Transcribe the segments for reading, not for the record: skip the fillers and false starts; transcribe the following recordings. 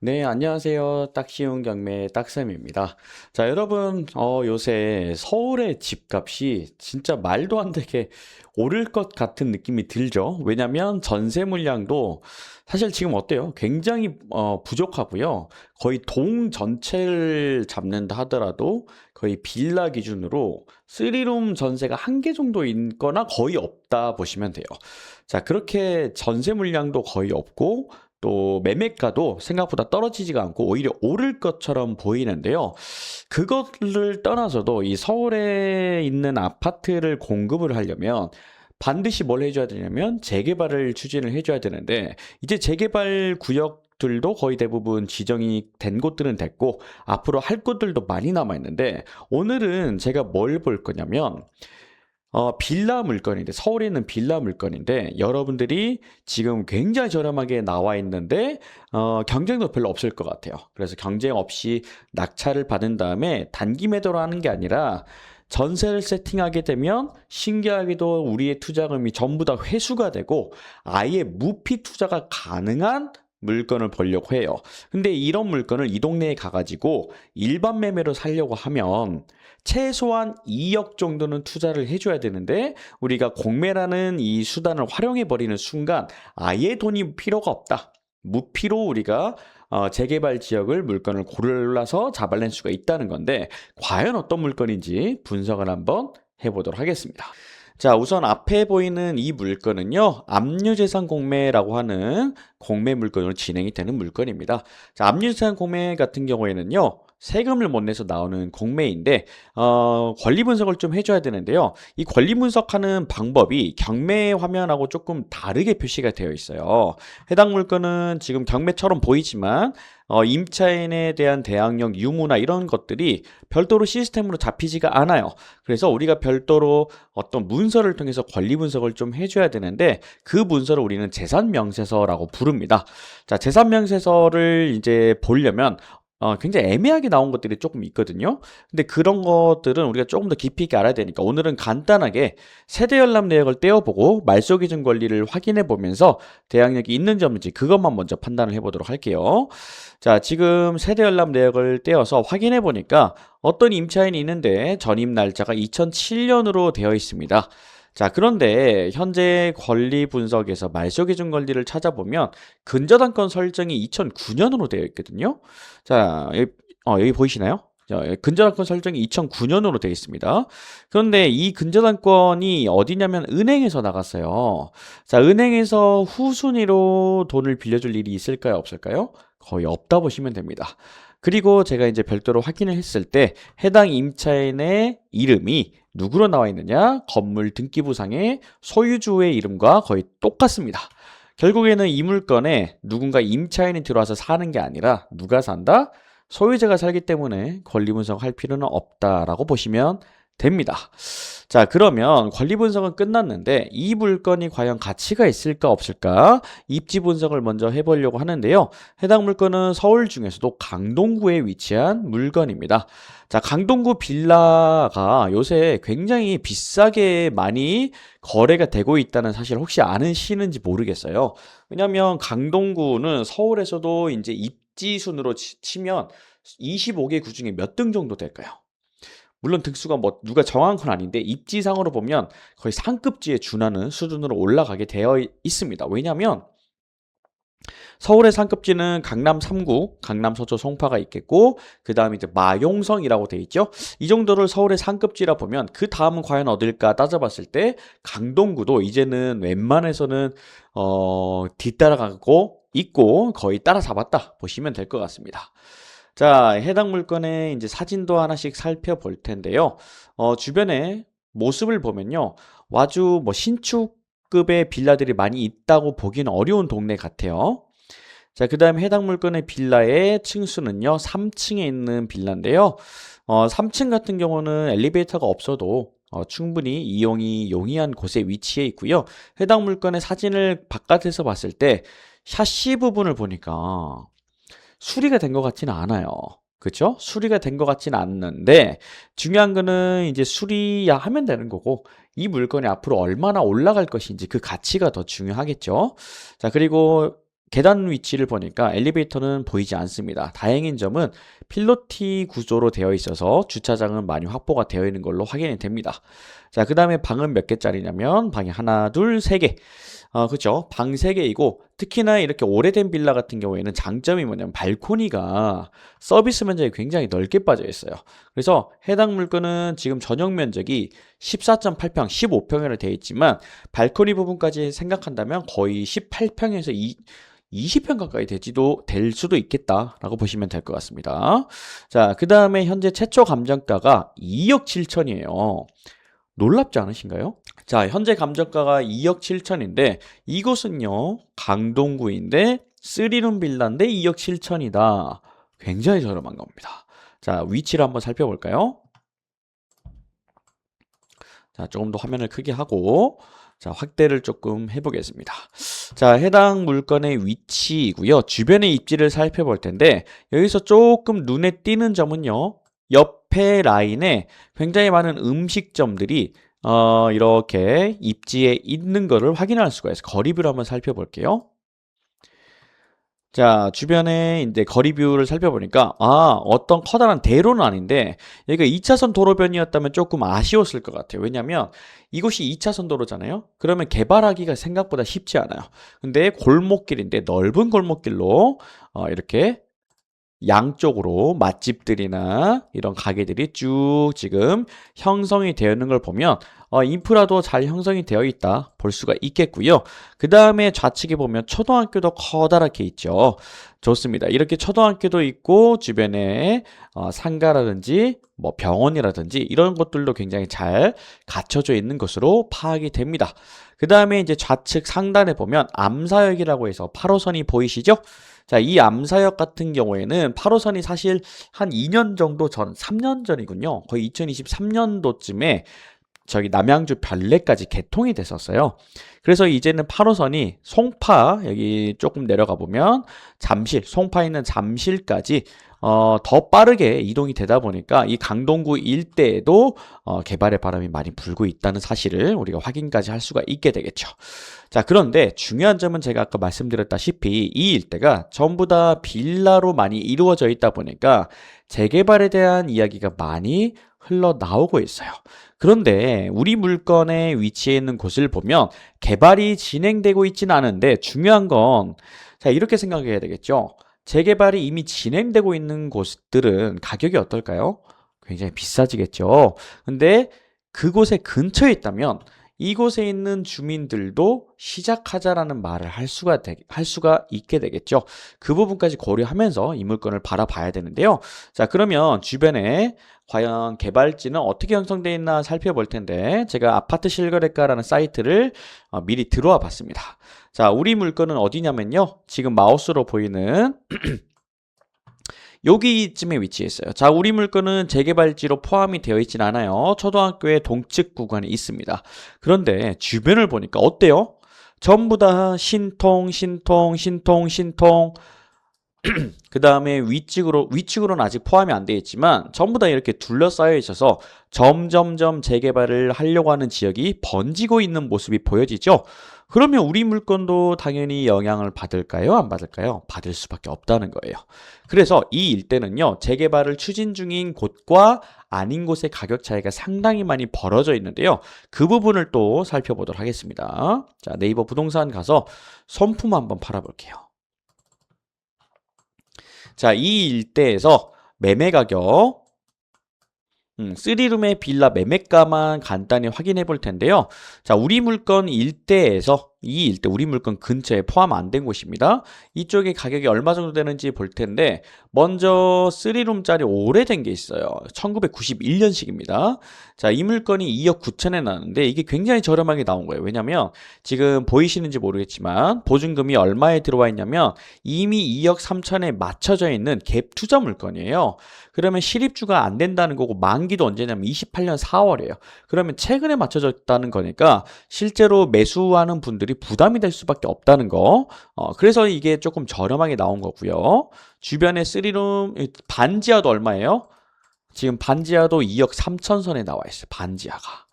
네, 안녕하세요. 딱 쉬운 경매 딱쌤입니다. 자, 여러분, 요새 서울의 집값이 진짜 말도 안 되게 오를 것 같은 느낌이 들죠? 왜냐면 전세 물량도 사실 지금 어때요? 굉장히 부족하고요. 거의 동 전체를 잡는다 하더라도 거의 빌라 기준으로 3룸 전세가 한 개 정도 있거나 거의 없다 보시면 돼요. 자, 그렇게 전세 물량도 거의 없고 또 매매가도 생각보다 떨어지지가 않고 오히려 오를 것처럼 보이는데요. 그것을 떠나서도 이 서울에 있는 아파트를 공급을 하려면 반드시 뭘 해줘야 되냐면 재개발을 추진을 해줘야 되는데 이제 재개발 구역들도 거의 대부분 지정이 된 곳들은 됐고 앞으로 할 곳들도 많이 남아 있는데 오늘은 제가 뭘 볼 거냐면 빌라 물건인데, 서울에 있는 빌라 물건인데, 여러분들이 지금 굉장히 저렴하게 나와 있는데, 경쟁도 별로 없을 것 같아요. 그래서 경쟁 없이 낙찰을 받은 다음에 단기 매도로 하는 게 아니라, 전세를 세팅하게 되면 신기하게도 우리의 투자금이 전부 다 회수가 되고 아예 무피 투자가 가능한 물건을 보려고 해요. 근데 이런 물건을 이 동네에 가가지고 일반 매매로 살려고 하면 최소한 2억 정도는 투자를 해줘야 되는데 우리가 공매라는 이 수단을 활용해 버리는 순간 아예 돈이 필요가 없다. 무피로 우리가 재개발 지역을 물건을 골라서 잡아낼 수가 있다는 건데 과연 어떤 물건인지 분석을 한번 해보도록 하겠습니다. 자, 우선 앞에 보이는 이 물건은요, 압류재산 공매라고 하는 공매 물건으로 진행이 되는 물건입니다. 자, 압류재산 공매 같은 경우에는요, 세금을 못 내서 나오는 공매인데, 권리 분석을 좀 해줘야 되는데요. 이 권리 분석하는 방법이 경매 화면하고 조금 다르게 표시가 되어 있어요. 해당 물건은 지금 경매처럼 보이지만, 임차인에 대한 대항력 유무나 이런 것들이 별도로 시스템으로 잡히지가 않아요. 그래서 우리가 별도로 어떤 문서를 통해서 권리 분석을 좀 해줘야 되는데 그 문서를 우리는 재산명세서라고 부릅니다. 자, 재산명세서를 이제 보려면 굉장히 애매하게 나온 것들이 조금 있거든요. 근데 그런 것들은 우리가 조금 더 깊이 있게 알아야 되니까 오늘은 간단하게 세대 열납 내역을 떼어보고 말소 기준 권리를 확인해 보면서 대항력이 있는지 없는지 그것만 먼저 판단을 해보도록 할게요. 자, 지금 세대 열납 내역을 떼어서 확인해 보니까 어떤 임차인이 있는데 전입 날짜가 2007년으로 되어 있습니다. 자, 그런데 현재 권리 분석에서 말소 기준 권리를 찾아보면 근저당권 설정이 2009년으로 되어 있거든요. 자, 여기 보이시나요? 자, 근저당권 설정이 2009년으로 되어 있습니다. 그런데 이 근저당권이 어디냐면 은행에서 나갔어요. 자, 은행에서 후순위로 돈을 빌려줄 일이 있을까요? 없을까요? 거의 없다 보시면 됩니다. 그리고 제가 이제 별도로 확인을 했을 때 해당 임차인의 이름이 누구로 나와 있느냐? 건물 등기부상의 소유주의 이름과 거의 똑같습니다. 결국에는 이 물건에 누군가 임차인이 들어와서 사는 게 아니라 누가 산다? 소유자가 살기 때문에 권리 분석할 필요는 없다라고 보시면 됩니다. 자, 그러면 권리 분석은 끝났는데 이 물건이 과연 가치가 있을까 없을까? 입지 분석을 먼저 해보려고 하는데요. 해당 물건은 서울 중에서도 강동구에 위치한 물건입니다. 자, 강동구 빌라가 요새 굉장히 비싸게 많이 거래가 되고 있다는 사실 혹시 아시는지 모르겠어요. 왜냐면 강동구는 서울에서도 이제 입지 순으로 치면 25개 구 중에 몇 등 정도 될까요? 물론 등수가 뭐 누가 정한 건 아닌데 입지상으로 보면 거의 상급지에 준하는 수준으로 올라가게 되어 있습니다. 왜냐하면 서울의 상급지는 강남 3구, 강남 서초 송파가 있겠고 그 다음에 이제 마용성이라고 돼 있죠. 이 정도를 서울의 상급지라 보면 그 다음은 과연 어딜까 따져봤을 때 강동구도 이제는 웬만해서는 뒤따라가고 있고 거의 따라잡았다 보시면 될 것 같습니다. 자, 해당 물건의 이제 사진도 하나씩 살펴볼 텐데요. 주변에 모습을 보면요. 아주 뭐 신축급의 빌라들이 많이 있다고 보기는 어려운 동네 같아요. 자, 그 다음에 해당 물건의 빌라의 층수는요, 3층에 있는 빌라인데요. 3층 같은 경우는 엘리베이터가 없어도 충분히 이용이 용이한 곳에 위치해 있고요. 해당 물건의 사진을 바깥에서 봤을 때 샤시 부분을 보니까 수리가 된 것 같지는 않아요. 그쵸? 수리가 된 것 같지는 않는데 중요한 거는 이제 수리야 하면 되는 거고 이 물건이 앞으로 얼마나 올라갈 것인지 그 가치가 더 중요하겠죠. 자, 그리고 계단 위치를 보니까 엘리베이터는 보이지 않습니다. 다행인 점은 필로티 구조로 되어 있어서 주차장은 많이 확보가 되어 있는 걸로 확인이 됩니다. 자, 그 다음에 방은 몇 개짜리냐면 방이 하나, 둘, 세 개. 그죠? 방 세 개이고 특히나 이렇게 오래된 빌라 같은 경우에는 장점이 뭐냐면 발코니가 서비스 면적이 굉장히 넓게 빠져 있어요. 그래서 해당 물건은 지금 전용 면적이 14.8평, 15평이라 되어 있지만 발코니 부분까지 생각한다면 거의 18평에서 20평 가까이 될 수도 있겠다라고 보시면 될 것 같습니다. 자, 그 다음에 현재 최초 감정가가 2억 7천이에요. 놀랍지 않으신가요? 자, 현재 감정가가 2억 7천인데 이곳은요 강동구인데 3룸 빌라인데 2억 7천이다. 굉장히 저렴한 겁니다. 자, 위치를 한번 살펴볼까요? 자, 조금 더 화면을 크게 하고 자, 확대를 조금 해보겠습니다. 자, 해당 물건의 위치이고요. 주변의 입지를 살펴볼 텐데 여기서 조금 눈에 띄는 점은요. 옆에 라인에 굉장히 많은 음식점들이 이렇게 입지에 있는 것을 확인할 수가 있어요. 거리뷰를 한번 살펴볼게요. 자, 주변에 이제 거리뷰를 살펴보니까 어떤 커다란 대로는 아닌데 여기가 2차선 도로변이었다면 조금 아쉬웠을 것 같아요. 왜냐면 이곳이 2차선 도로잖아요. 그러면 개발하기가 생각보다 쉽지 않아요. 근데 골목길인데 넓은 골목길로 이렇게 양쪽으로 맛집들이나 이런 가게들이 쭉 지금 형성이 되어 있는 걸 보면 인프라도 잘 형성이 되어 있다 볼 수가 있겠고요. 그 다음에 좌측에 보면 초등학교도 커다랗게 있죠. 좋습니다. 이렇게 초등학교도 있고 주변에 상가라든지 뭐 병원이라든지 이런 것들도 굉장히 잘 갖춰져 있는 것으로 파악이 됩니다. 그 다음에 이제 좌측 상단에 보면 암사역이라고 해서 8호선이 보이시죠? 자, 이 암사역 같은 경우에는 8호선이 사실 한 2년 정도 전, 3년 전이군요. 거의 2023년도쯤에 저기 남양주 별내까지 개통이 됐었어요. 그래서 이제는 8호선이 송파 여기 조금 내려가 보면 잠실, 송파에 있는 잠실까지 더 빠르게 이동이 되다 보니까 이 강동구 일대에도 개발의 바람이 많이 불고 있다는 사실을 우리가 확인까지 할 수가 있게 되겠죠. 자, 그런데 중요한 점은 제가 아까 말씀드렸다시피 이 일대가 전부 다 빌라로 많이 이루어져 있다 보니까 재개발에 대한 이야기가 많이 흘러나오고 있어요. 그런데 우리 물건의 위치해 있는 곳을 보면 개발이 진행되고 있지는 않은데 중요한 건 자, 이렇게 생각해야 되겠죠. 재개발이 이미 진행되고 있는 곳들은 가격이 어떨까요? 굉장히 비싸지겠죠. 근데 그곳에 근처에 있다면 이곳에 있는 주민들도 시작하자라는 말을 할 수가 있게 되겠죠. 그 부분까지 고려하면서 이 물건을 바라봐야 되는데요. 자, 그러면 주변에 과연 개발지는 어떻게 형성되어 있나 살펴볼 텐데 제가 아파트 실거래가라는 사이트를 미리 들어와 봤습니다. 자, 우리 물건은 어디냐면요. 지금 마우스로 보이는 여기쯤에 위치해 있어요. 자, 우리 물건은 재개발지로 포함이 되어 있진 않아요. 초등학교의 동측 구간에 있습니다. 그런데 주변을 보니까 어때요? 전부 다 신통, 신통, 신통, 신통. 그 다음에 위측으로는 아직 포함이 안 되어 있지만 전부 다 이렇게 둘러싸여 있어서 점점점 재개발을 하려고 하는 지역이 번지고 있는 모습이 보여지죠. 그러면 우리 물건도 당연히 영향을 받을까요? 안 받을까요? 받을 수밖에 없다는 거예요. 그래서 이 일대는요, 재개발을 추진 중인 곳과 아닌 곳의 가격 차이가 상당히 많이 벌어져 있는데요. 그 부분을 또 살펴보도록 하겠습니다. 자, 네이버 부동산 가서 손품 한번 팔아볼게요. 자, 이 일대에서 매매 가격 3룸의 빌라 매매가만 간단히 확인해 볼 텐데요. 자, 우리 물건 일대에서 이 일대 우리 물건 근처에 포함 안 된 곳입니다. 이쪽에 가격이 얼마 정도 되는지 볼 텐데 먼저 3룸짜리 오래된 게 있어요. 1991년식입니다. 자, 이 물건이 2억 9천에 나왔는데 이게 굉장히 저렴하게 나온 거예요. 왜냐면 지금 보이시는지 모르겠지만 보증금이 얼마에 들어와 있냐면 이미 2억 3천에 맞춰져 있는 갭 투자 물건이에요. 그러면 실입주가 안 된다는 거고 만기도 언제냐면 28년 4월이에요. 그러면 최근에 맞춰졌다는 거니까 실제로 매수하는 분들이 부담이 될 수밖에 없다는 거. 그래서 이게 조금 저렴하게 나온 거고요. 주변에 3룸 반지하도 얼마예요? 지금 반지하도 2억 3천 선에 나와 있어요. 반지하가.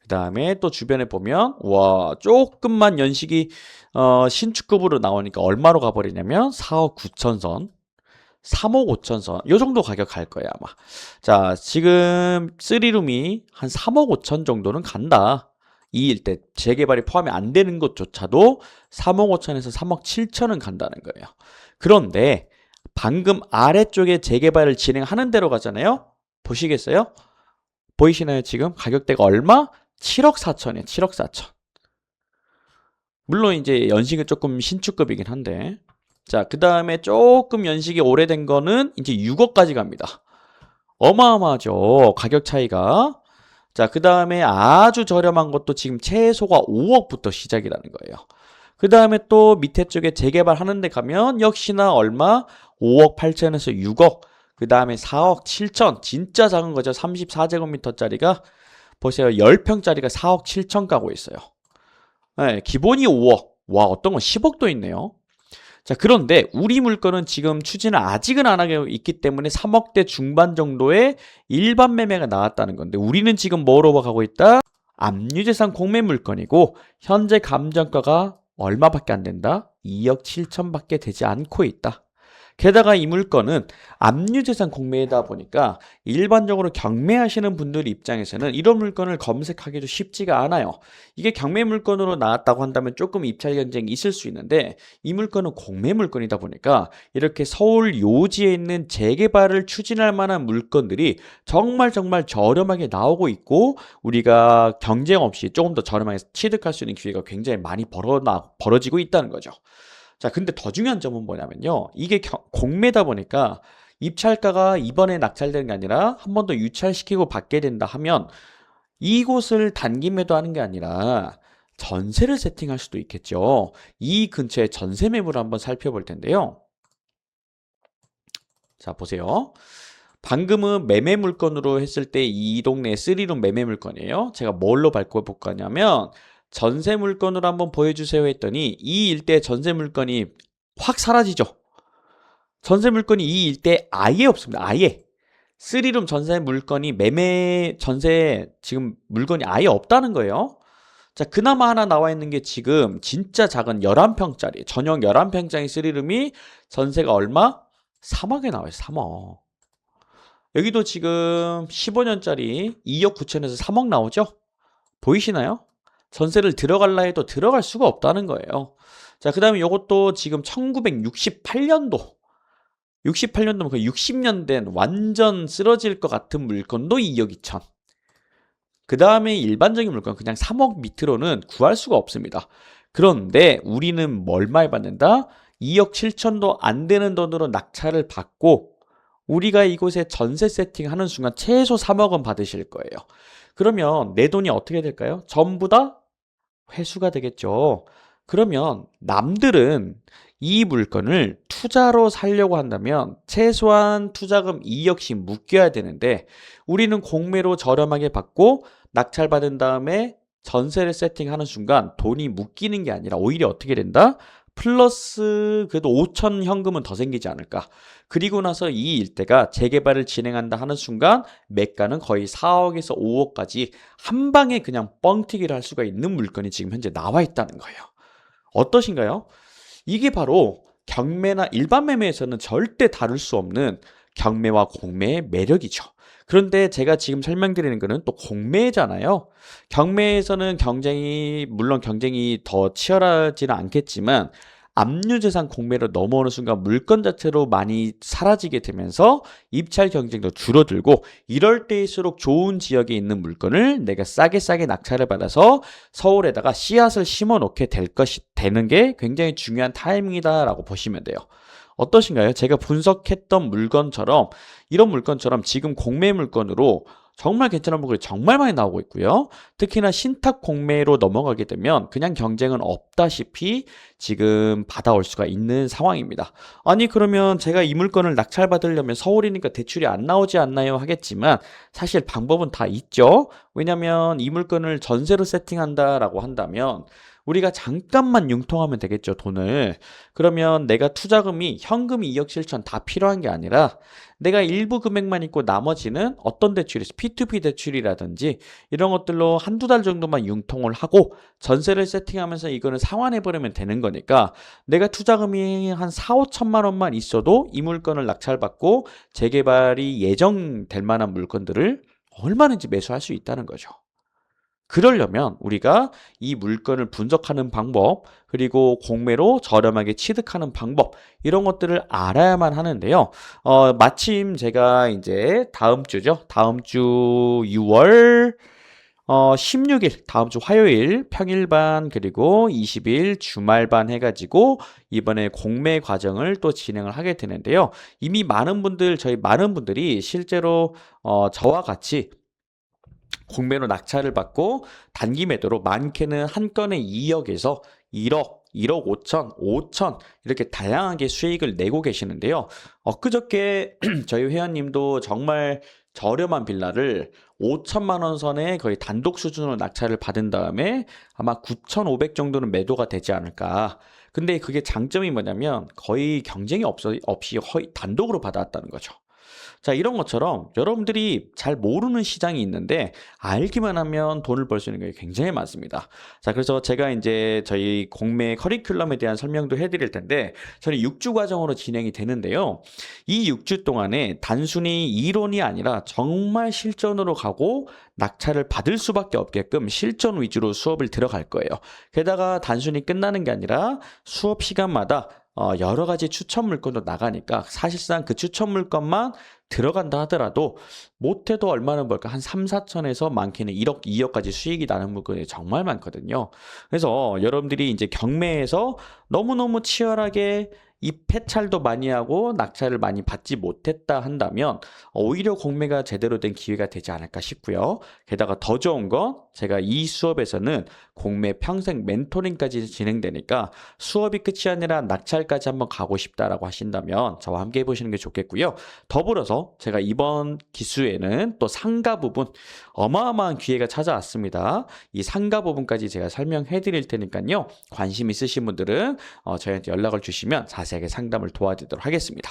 그 다음에 또 주변에 보면 와 조금만 연식이 신축급으로 나오니까 얼마로 가버리냐면 4억 9천 선, 3억 5천 선, 요 정도 가격 갈 거예요 아마. 자, 지금 3룸이 한 3억 5천 정도는 간다. 이 일대 재개발이 포함이 안 되는 것조차도 3억 5천에서 3억 7천은 간다는 거예요. 그런데 방금 아래쪽에 재개발을 진행하는 대로 가잖아요. 보시겠어요? 보이시나요? 지금 가격대가 얼마? 7억 4천이에요. 7억 4천. 물론 이제 연식은 조금 신축급이긴 한데, 자, 그 다음에 조금 연식이 오래된 거는 이제 6억까지 갑니다. 어마어마하죠. 가격 차이가. 자, 그 다음에 아주 저렴한 것도 지금 최소가 5억부터 시작이라는 거예요. 그 다음에 또 밑에 쪽에 재개발 하는데 가면 역시나 얼마? 5억 8천에서 6억. 그 다음에 4억 7천. 진짜 작은 거죠. 34제곱미터짜리가 보세요. 10평짜리가 4억 7천 가고 있어요. 네, 기본이 5억. 와, 어떤 건 10억도 있네요. 자, 그런데 우리 물건은 지금 추진을 아직은 안 하고 있기 때문에 3억대 중반 정도의 일반 매매가 나왔다는 건데 우리는 지금 뭐로 가고 있다? 압류재산 공매 물건이고 현재 감정가가 얼마밖에 안 된다? 2억 7천밖에 되지 않고 있다. 게다가 이 물건은 압류재산 공매이다 보니까 일반적으로 경매하시는 분들 입장에서는 이런 물건을 검색하기도 쉽지가 않아요. 이게 경매 물건으로 나왔다고 한다면 조금 입찰 경쟁이 있을 수 있는데 이 물건은 공매 물건이다 보니까 이렇게 서울 요지에 있는 재개발을 추진할 만한 물건들이 정말 저렴하게 나오고 있고 우리가 경쟁 없이 조금 더 저렴하게 취득할 수 있는 기회가 굉장히 많이 벌어지고 있다는 거죠. 자, 근데 더 중요한 점은 뭐냐면요. 이게 공매다 보니까 입찰가가 이번에 낙찰되는 게 아니라 한 번 더 유찰시키고 받게 된다 하면 이곳을 단기 매도하는 게 아니라 전세를 세팅할 수도 있겠죠. 이 근처에 전세 매물을 한번 살펴볼 텐데요. 자, 보세요. 방금은 매매 물건으로 했을 때 이 동네 3룸 매매 물건이에요. 제가 뭘로 바꿔볼 거냐면 전세 물건으로 한번 보여주세요 했더니 이 일대 전세 물건이 확 사라지죠. 전세 물건이 이 일대에 아예 없습니다. 아예. 3룸 전세 물건이 매매 전세 지금 물건이 아예 없다는 거예요. 자, 그나마 하나 나와 있는 게 지금 진짜 작은 11평짜리 전용 11평짜리 3룸이 전세가 얼마? 3억에 나와요. 3억. 여기도 지금 15년짜리 2억 9천에서 3억 나오죠? 보이시나요? 전세를 들어갈라 해도 들어갈 수가 없다는 거예요. 자, 그 다음에 이것도 지금 1968년도 68년도면 그 60년 된 완전 쓰러질 것 같은 물건도 2억 2천. 그 다음에 일반적인 물건 그냥 3억 밑으로는 구할 수가 없습니다. 그런데 우리는 얼마에 받는다? 2억 7천도 안 되는 돈으로 낙찰을 받고 우리가 이곳에 전세 세팅하는 순간 최소 3억은 받으실 거예요. 그러면 내 돈이 어떻게 될까요? 전부 다 회수가 되겠죠. 그러면 남들은 이 물건을 투자로 살려고 한다면 최소한 투자금 2억씩 묶여야 되는데 우리는 공매로 저렴하게 받고 낙찰받은 다음에 전세를 세팅하는 순간 돈이 묶이는 게 아니라 오히려 어떻게 된다? 플러스 그래도 5천 현금은 더 생기지 않을까. 그리고 나서 이 일대가 재개발을 진행한다 하는 순간 매가는 거의 4억에서 5억까지 한 방에 그냥 뻥튀기를 할 수가 있는 물건이 지금 현재 나와 있다는 거예요. 어떠신가요? 이게 바로 경매나 일반 매매에서는 절대 다룰 수 없는 경매와 공매의 매력이죠. 그런데 제가 지금 설명드리는 거는 또 공매잖아요. 경매에서는 물론 경쟁이 더 치열하지는 않겠지만 압류재산 공매로 넘어오는 순간 물건 자체로 많이 사라지게 되면서 입찰 경쟁도 줄어들고 이럴 때일수록 좋은 지역에 있는 물건을 내가 싸게 낙찰을 받아서 서울에다가 씨앗을 심어 놓게 되는 게 굉장히 중요한 타이밍이다라고 보시면 돼요. 어떠신가요? 제가 분석했던 물건처럼 이런 물건처럼 지금 공매 물건으로 정말 괜찮은 물건이 정말 많이 나오고 있고요. 특히나 신탁 공매로 넘어가게 되면 그냥 경쟁은 없다시피 지금 받아올 수가 있는 상황입니다. 아니 그러면 제가 이 물건을 낙찰받으려면 서울이니까 대출이 안 나오지 않나요? 하겠지만 사실 방법은 다 있죠. 왜냐하면 이 물건을 전세로 세팅한다라고 한다면 우리가 잠깐만 융통하면 되겠죠, 돈을. 그러면 내가 투자금이 현금이 2억 7천 다 필요한 게 아니라 내가 일부 금액만 있고 나머지는 어떤 대출이 P2P 대출이라든지 이런 것들로 한두 달 정도만 융통을 하고 전세를 세팅하면서 이거는 상환해버리면 되는 거니까 내가 투자금이 한 4, 5천만 원만 있어도 이 물건을 낙찰받고 재개발이 예정될 만한 물건들을 얼마든지 매수할 수 있다는 거죠. 그러려면 우리가 이 물건을 분석하는 방법, 그리고 공매로 저렴하게 취득하는 방법, 이런 것들을 알아야만 하는데요. 마침 제가 이제 다음 주죠. 다음 주 6월 16일, 다음 주 화요일 평일반 그리고 20일 주말반 해가지고 이번에 공매 과정을 또 진행을 하게 되는데요. 이미 저희 많은 분들이 실제로 저와 같이 공매로 낙찰을 받고 단기 매도로 많게는 한 건에 2억에서 1억, 1억 5천, 5천 이렇게 다양하게 수익을 내고 계시는데요. 엊그저께 저희 회원님도 정말 저렴한 빌라를 5천만 원 선에 거의 단독 수준으로 낙찰을 받은 다음에 아마 9,500 정도는 매도가 되지 않을까. 근데 그게 장점이 뭐냐면 거의 경쟁이 없이 거의 단독으로 받아왔다는 거죠. 자, 이런 것처럼 여러분들이 잘 모르는 시장이 있는데 알기만 하면 돈을 벌 수 있는 게 굉장히 많습니다. 자, 그래서 제가 이제 저희 공매 커리큘럼에 대한 설명도 해드릴 텐데 저는 6주 과정으로 진행이 되는데요. 이 6주 동안에 단순히 이론이 아니라 정말 실전으로 가고 낙찰을 받을 수밖에 없게끔 실전 위주로 수업을 들어갈 거예요. 게다가 단순히 끝나는 게 아니라 수업 시간마다 여러 가지 추천 물건도 나가니까 사실상 그 추천 물건만 들어간다 하더라도 못해도 얼마나 벌까? 한 3, 4천에서 많게는 1억, 2억까지 수익이 나는 물건이 정말 많거든요. 그래서 여러분들이 이제 경매에서 너무너무 치열하게 이 패찰도 많이 하고 낙찰을 많이 받지 못했다 한다면 오히려 공매가 제대로 된 기회가 되지 않을까 싶고요. 게다가 더 좋은 건 제가 이 수업에서는 공매 평생 멘토링까지 진행되니까 수업이 끝이 아니라 낙찰까지 한번 가고 싶다라고 하신다면 저와 함께 해보시는 게 좋겠고요. 더불어서 제가 이번 기수에는 또 상가 부분 어마어마한 기회가 찾아왔습니다. 이 상가 부분까지 제가 설명해 드릴 테니까요. 관심 있으신 분들은 저희한테 연락을 주시면 자세하게 상담을 도와드리도록 하겠습니다.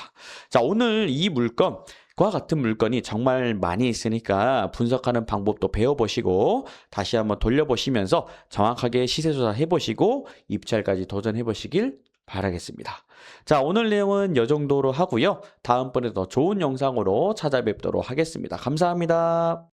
자, 오늘 이 물건 과 같은 물건이 정말 많이 있으니까 분석하는 방법도 배워보시고 다시 한번 돌려보시면서 정확하게 시세조사 해보시고 입찰까지 도전해보시길 바라겠습니다. 자, 오늘 내용은 이 정도로 하고요. 다음번에 더 좋은 영상으로 찾아뵙도록 하겠습니다. 감사합니다.